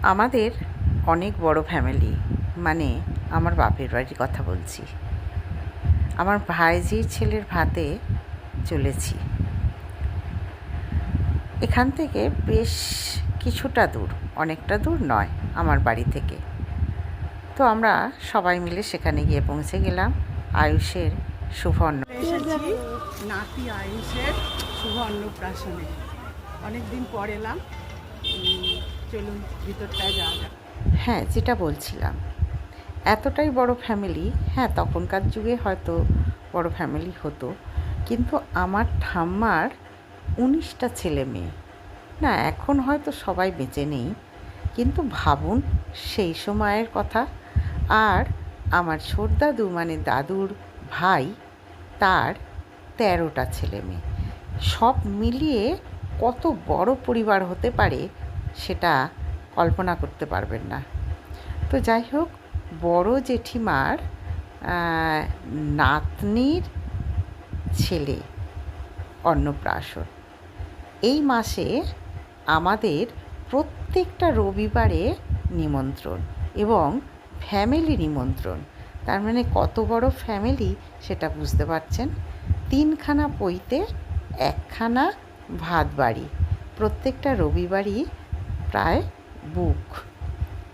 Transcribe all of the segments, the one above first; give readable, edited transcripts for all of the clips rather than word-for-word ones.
আমাদের অনেক বড় ফ্যামিলি, মানে আমার বাপের বাড়ির কথা বলছি। আমার ভাইঝির ছেলের ভাতে চলেছি। এখান থেকে বেশ কিছুটা দূর, অনেকটা দূর নয় আমার বাড়ি থেকে। তো আমরা সবাই মিলে সেখানে গিয়ে পৌঁছে গেলাম। আয়ুষের শুভ এসেছি নাতি আয়ুষের শুভ অন্নপ্রাশনে। অনেকদিন পর এলাম। চলুন ভিতরটায় যাওয়া যাক। হ্যাঁ, যেটা বলছিলাম, এতটাই বড় ফ্যামিলি। হ্যাঁ, তখনকার যুগে হয়তো বড় ফ্যামিলি হতো, কিন্তু আমার ঠাম্মার 19টা ছেলে মেয়ে। না, এখন হয়তো সবাই বেঁচে নেই, কিন্তু ভাবুন সেই সময়ের কথা। আর আমার ছোটদাদু মানে দাদুর ভাই, তার 13টা ছেলে মেয়ে। সব মিলিয়ে কত বড় পরিবার হতে পারে সেটা কল্পনা করতে পারবেন না। তো যাই হোক, বড় জেঠিমার নাতনির ছেলে অন্নপ্রাশন। এই মাসে আমাদের প্রত্যেকটা রবিবারে নিমন্ত্রণ, এবং ফ্যামিলি নিমন্ত্রণ। তার মানে কত বড় ফ্যামিলি সেটা বুঝতে পারছেন। 3খানা পৈতে 1খানা ভাত বাড়ি, প্রত্যেকটা রবিবারই প্রায় বুক।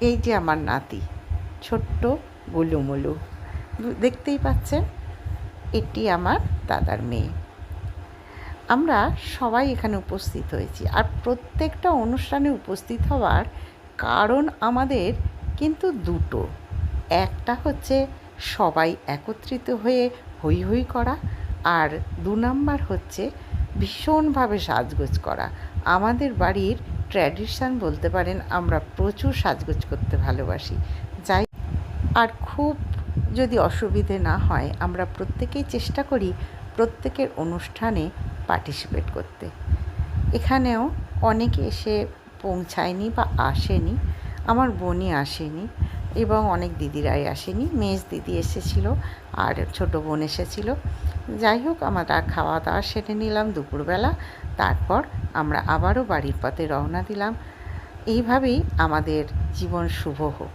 এই যে আমার নাতি, ছোট্ট গোলুমোলু, দেখতেই পাচ্ছেন, এটি আমার দাদার মেয়ে। আমরা সবাই এখানে উপস্থিত হয়েছি, আর প্রত্যেকটা অনুষ্ঠানে উপস্থিত হওয়ার কারণ আমাদের কিন্তু দুটো। একটা হচ্ছে সবাই একত্রিত হয়ে হৈ হৈ করা, আর 2 নাম্বার হচ্ছে ভীষণভাবে সাজগোজ করা। আমাদের বাড়ির ট্র্যাডিশন বলতে পারেন, আমরা প্রচুর সাজগোজ করতে ভালোবাসি। যাই আর খুব যদি অসুবিধে না হয়, আমরা প্রত্যেকেই চেষ্টা করি প্রত্যেকের অনুষ্ঠানে পার্টিসিপেট করতে। এখানেও অনেকে এসে পৌঁছায়নি বা আসেনি। আমার বোনই আসেনি, এবং অনেক দিদিরাই আসেনি। মেজ দিদি এসেছিল, আর ছোটো বোন এসেছিল। যাই হোক, আমরা খাওয়া দাওয়া সেরে নিলাম দুপুরবেলা। তারপর আমরা আবারও বাড়ির পথে রওনা দিলাম। এইভাবেই আমাদের জীবন শুভ হোক।